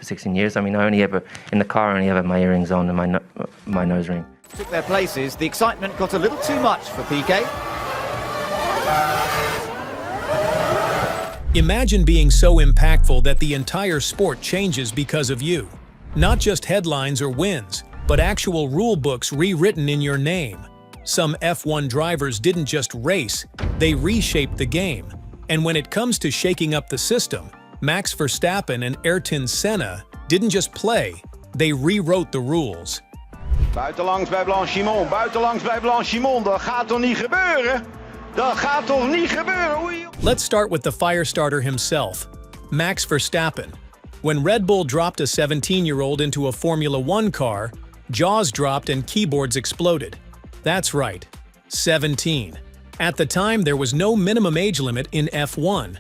16 years. I mean, I only ever, in the car, I only ever have my earrings on and my nose ring. Took their places, the excitement got a little too much for Piquet. Imagine being so impactful that the entire sport changes because of you. Not just headlines or wins, but actual rule books rewritten in your name. Some F1 drivers didn't just race, they reshaped the game. And when it comes to shaking up the system, Max Verstappen and Ayrton Senna didn't just play, they rewrote the rules. Buitenlangs bij Blanchimont, buitenlangs bij Blanchimont, dat gaat toch niet gebeuren? Dat gaat toch niet gebeuren? Oei. Let's start with the firestarter himself, Max Verstappen. When Red Bull dropped a 17-year-old into a Formula One car, jaws dropped and keyboards exploded. That's right, 17. At the time, there was no minimum age limit in F1.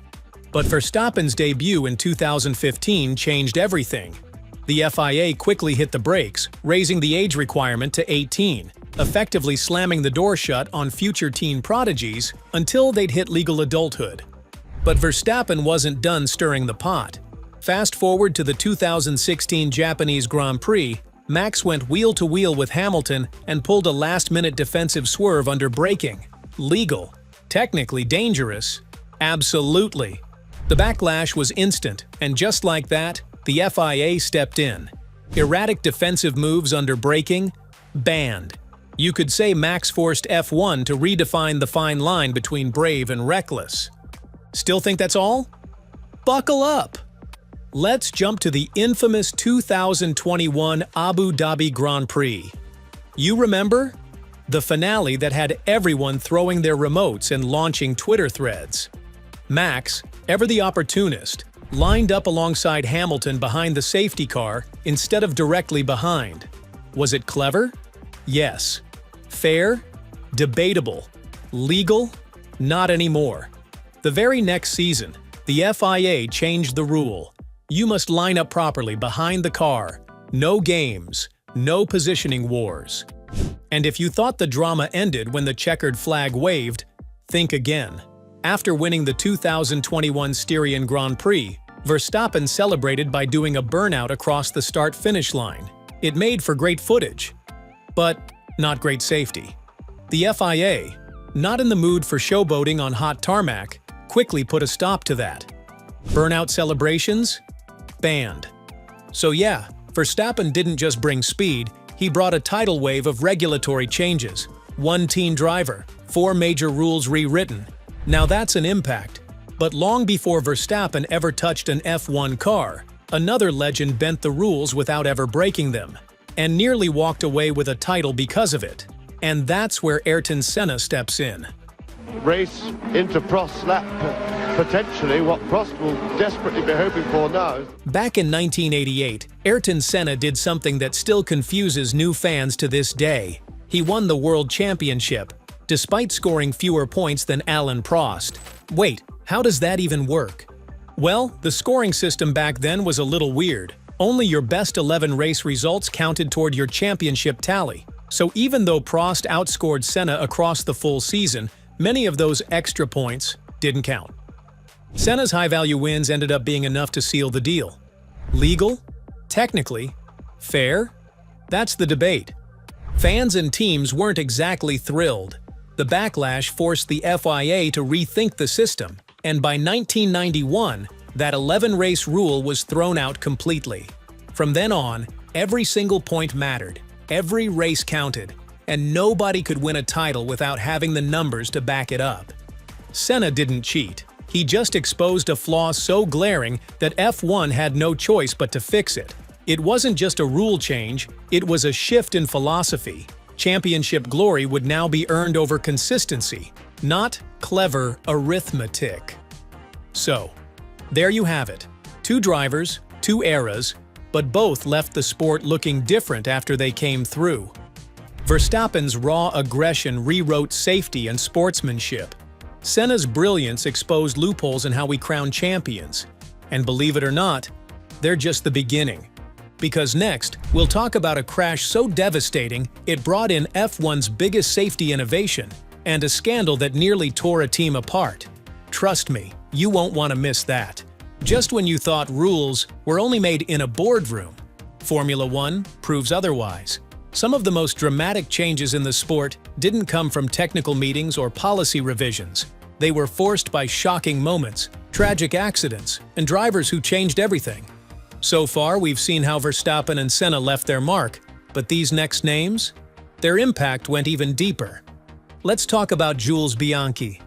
But Verstappen's debut in 2015 changed everything. The FIA quickly hit the brakes, raising the age requirement to 18, effectively slamming the door shut on future teen prodigies until they'd hit legal adulthood. But Verstappen wasn't done stirring the pot. Fast forward to the 2016 Japanese Grand Prix, Max went wheel-to-wheel with Hamilton and pulled a last-minute defensive swerve under braking. Legal. Technically dangerous. Absolutely. The backlash was instant, and just like that, the FIA stepped in. Erratic defensive moves under braking? Banned. You could say Max forced F1 to redefine the fine line between brave and reckless. Still think that's all? Buckle up! Let's jump to the infamous 2021 Abu Dhabi Grand Prix. You remember? The finale that had everyone throwing their remotes and launching Twitter threads. Max, ever the opportunist, lined up alongside Hamilton behind the safety car instead of directly behind. Was it clever? Yes. Fair? Debatable. Legal? Not anymore. The very next season, the FIA changed the rule. You must line up properly behind the car. No games. No positioning wars. And if you thought the drama ended when the checkered flag waved, think again. After winning the 2021 Styrian Grand Prix, Verstappen celebrated by doing a burnout across the start-finish line. It made for great footage, but not great safety. The FIA, not in the mood for showboating on hot tarmac, quickly put a stop to that. Burnout celebrations? Banned. So yeah, Verstappen didn't just bring speed, he brought a tidal wave of regulatory changes. One teen driver, 4 major rules rewritten. Now that's an impact. But long before Verstappen ever touched an F1 car, another legend bent the rules without ever breaking them, and nearly walked away with a title because of it. And that's where Ayrton Senna steps in. Race into Prost's lap, potentially what Prost will desperately be hoping for now. Back in 1988, Ayrton Senna did something that still confuses new fans to this day. He won the World Championship, despite scoring fewer points than Alain Prost. Wait, how does that even work? Well, the scoring system back then was a little weird. Only your best 11 race results counted toward your championship tally. So even though Prost outscored Senna across the full season, many of those extra points didn't count. Senna's high-value wins ended up being enough to seal the deal. Legal? Technically. Fair? That's the debate. Fans and teams weren't exactly thrilled. The backlash forced the FIA to rethink the system, and by 1991, that 11-race rule was thrown out completely. From then on, every single point mattered, every race counted, and nobody could win a title without having the numbers to back it up. Senna didn't cheat. He just exposed a flaw so glaring that F1 had no choice but to fix it. It wasn't just a rule change, it was a shift in philosophy. Championship glory would now be earned over consistency, not clever arithmetic. So, there you have it. 2 drivers, 2 eras, but both left the sport looking different after they came through. Verstappen's raw aggression rewrote safety and sportsmanship. Senna's brilliance exposed loopholes in how we crown champions. And believe it or not, they're just the beginning. Because next, we'll talk about a crash so devastating it brought in F1's biggest safety innovation, and a scandal that nearly tore a team apart. Trust me, you won't want to miss that. Just when you thought rules were only made in a boardroom, Formula One proves otherwise. Some of the most dramatic changes in the sport didn't come from technical meetings or policy revisions. They were forced by shocking moments, tragic accidents, and drivers who changed everything. So far, we've seen how Verstappen and Senna left their mark, but these next names? Their impact went even deeper. Let's talk about Jules Bianchi.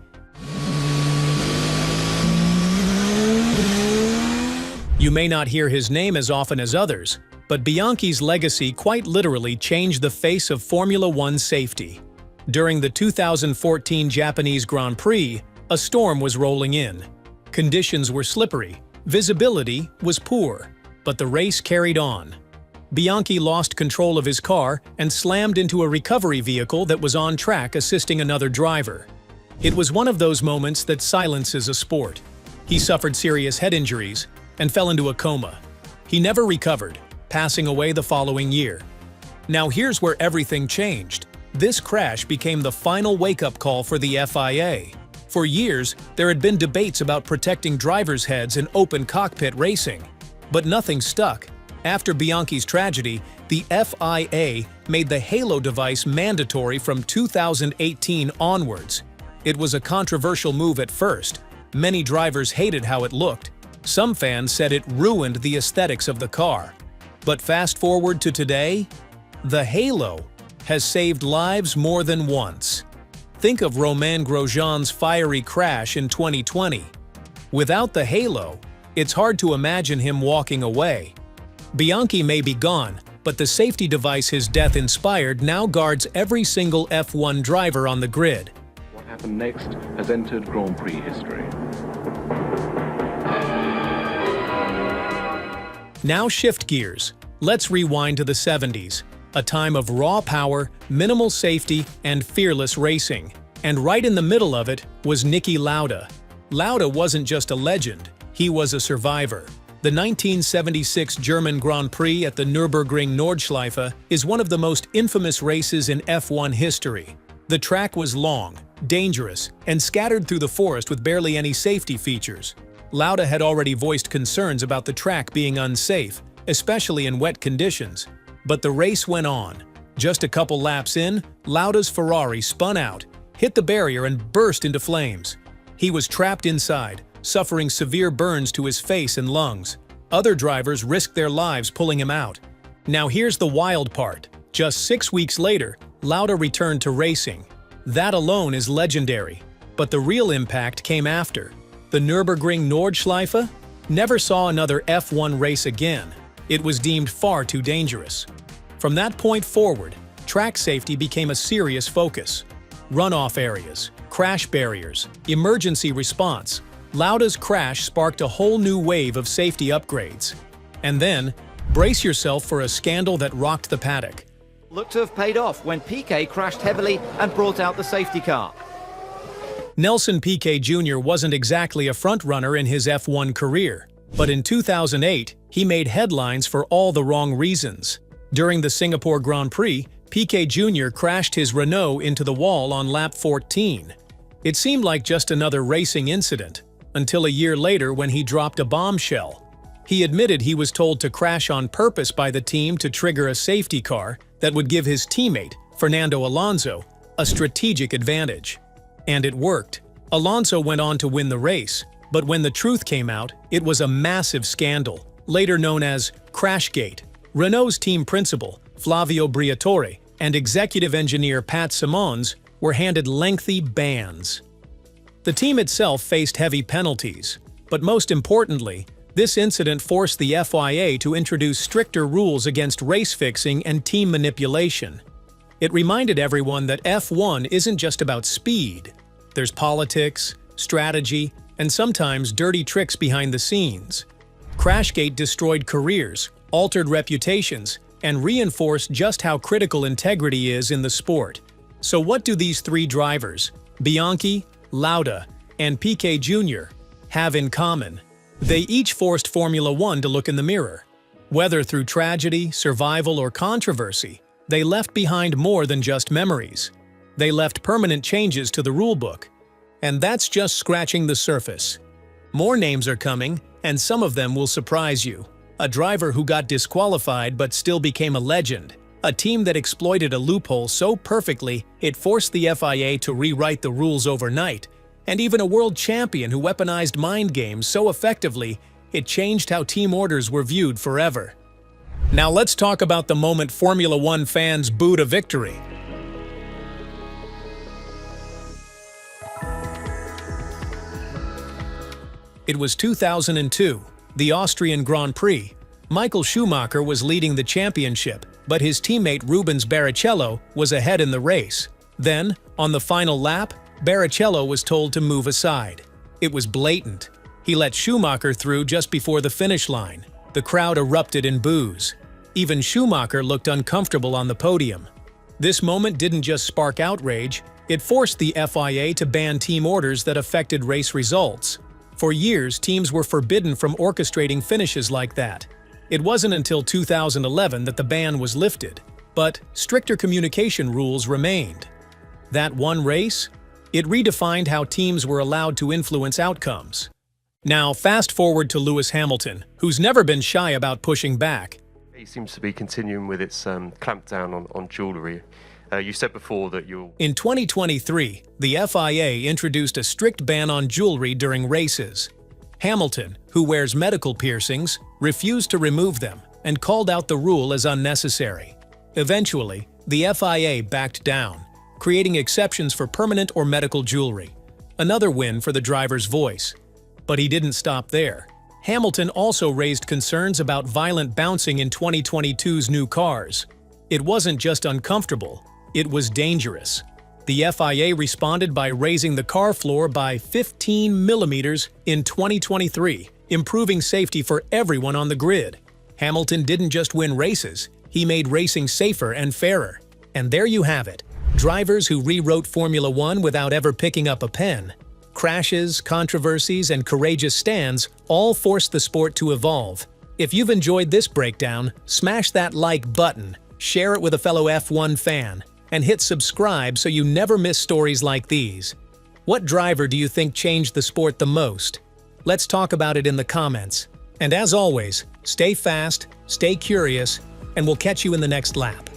You may not hear his name as often as others, but Bianchi's legacy quite literally changed the face of Formula One safety. During the 2014 Japanese Grand Prix, a storm was rolling in. Conditions were slippery, visibility was poor, but the race carried on. Bianchi lost control of his car and slammed into a recovery vehicle that was on track assisting another driver. It was one of those moments that silences a sport. He suffered serious head injuries and fell into a coma. He never recovered, passing away the following year. Now here's where everything changed. This crash became the final wake-up call for the FIA. For years, there had been debates about protecting drivers' heads in open cockpit racing. But nothing stuck. After Bianchi's tragedy, the FIA made the Halo device mandatory from 2018 onwards. It was a controversial move at first. Many drivers hated how it looked. Some fans said it ruined the aesthetics of the car. But fast forward to today, the Halo has saved lives more than once. Think of Romain Grosjean's fiery crash in 2020. Without the Halo, it's hard to imagine him walking away. Bianchi may be gone, but the safety device his death inspired now guards every single F1 driver on the grid. What happened next has entered Grand Prix history. Now shift gears. Let's rewind to the 70s, a time of raw power, minimal safety, and fearless racing. And right in the middle of it was Niki Lauda. Lauda wasn't just a legend, he was a survivor. The 1976 German Grand Prix at the Nürburgring Nordschleife is one of the most infamous races in F1 history. The track was long, dangerous, and scattered through the forest with barely any safety features. Lauda had already voiced concerns about the track being unsafe, especially in wet conditions. But the race went on. Just a couple laps in, Lauda's Ferrari spun out, hit the barrier and burst into flames. He was trapped inside, suffering severe burns to his face and lungs. Other drivers risked their lives pulling him out. Now here's the wild part. Just 6 weeks later, Lauda returned to racing. That alone is legendary. But the real impact came after. The Nürburgring Nordschleife never saw another F1 race again. It was deemed far too dangerous. From that point forward, track safety became a serious focus. Runoff areas, crash barriers, emergency response. Lauda's crash sparked a whole new wave of safety upgrades. And then, brace yourself for a scandal that rocked the paddock. Looked to have paid off when Piquet crashed heavily and brought out the safety car. Nelson Piquet Jr. wasn't exactly a front-runner in his F1 career, but in 2008, he made headlines for all the wrong reasons. During the Singapore Grand Prix, Piquet Jr. crashed his Renault into the wall on lap 14. It seemed like just another racing incident, until a year later when he dropped a bombshell. He admitted he was told to crash on purpose by the team to trigger a safety car that would give his teammate, Fernando Alonso, a strategic advantage. And it worked. Alonso went on to win the race, but when the truth came out, it was a massive scandal, later known as Crashgate. Renault's team principal, Flavio Briatore, and executive engineer Pat Simons were handed lengthy bans. The team itself faced heavy penalties, but most importantly, this incident forced the FIA to introduce stricter rules against race fixing and team manipulation. It reminded everyone that F1 isn't just about speed. There's politics, strategy, and sometimes dirty tricks behind the scenes. Crashgate destroyed careers, altered reputations, and reinforced just how critical integrity is in the sport. So what do these three drivers, Bianchi, Lauda, and Piquet Jr., have in common? They each forced Formula One to look in the mirror. Whether through tragedy, survival, or controversy, they left behind more than just memories. They left permanent changes to the rulebook. And that's just scratching the surface. More names are coming, And some of them will surprise you. A driver who got disqualified but still became a legend. A team that exploited a loophole so perfectly it forced the FIA to rewrite the rules overnight. And even a world champion who weaponized mind games so effectively it changed how team orders were viewed forever. Now let's talk about the moment Formula One fans booed a victory. It was 2002, the Austrian Grand Prix. Michael Schumacher was leading the championship, but his teammate Rubens Barrichello was ahead in the race. Then, on the final lap, Barrichello was told to move aside. It was blatant. He let Schumacher through just before the finish line. The crowd erupted in boos. Even Schumacher looked uncomfortable on the podium. This moment didn't just spark outrage, it forced the FIA to ban team orders that affected race results. For years, teams were forbidden from orchestrating finishes like that. It wasn't until 2011 that the ban was lifted, but stricter communication rules remained. That one race? It redefined how teams were allowed to influence outcomes. Now, fast forward to Lewis Hamilton, who's never been shy about pushing back. It seems to be continuing with its clampdown on jewellery. You said before that you'll... In 2023, the FIA introduced a strict ban on jewelry during races. Hamilton, who wears medical piercings, refused to remove them and called out the rule as unnecessary. Eventually, the FIA backed down, creating exceptions for permanent or medical jewelry. Another win for the driver's voice. But he didn't stop there. Hamilton also raised concerns about violent bouncing in 2022's new cars. It wasn't just uncomfortable, it was dangerous. The FIA responded by raising the car floor by 15 millimeters in 2023, improving safety for everyone on the grid. Hamilton didn't just win races, he made racing safer and fairer. And there you have it, drivers who rewrote Formula One without ever picking up a pen. Crashes, controversies, and courageous stands all forced the sport to evolve. If you've enjoyed this breakdown, smash that like button, share it with a fellow F1 fan, and hit subscribe so you never miss stories like these. What driver do you think changed the sport the most? Let's talk about it in the comments. And as always, stay fast, stay curious, and we'll catch you in the next lap.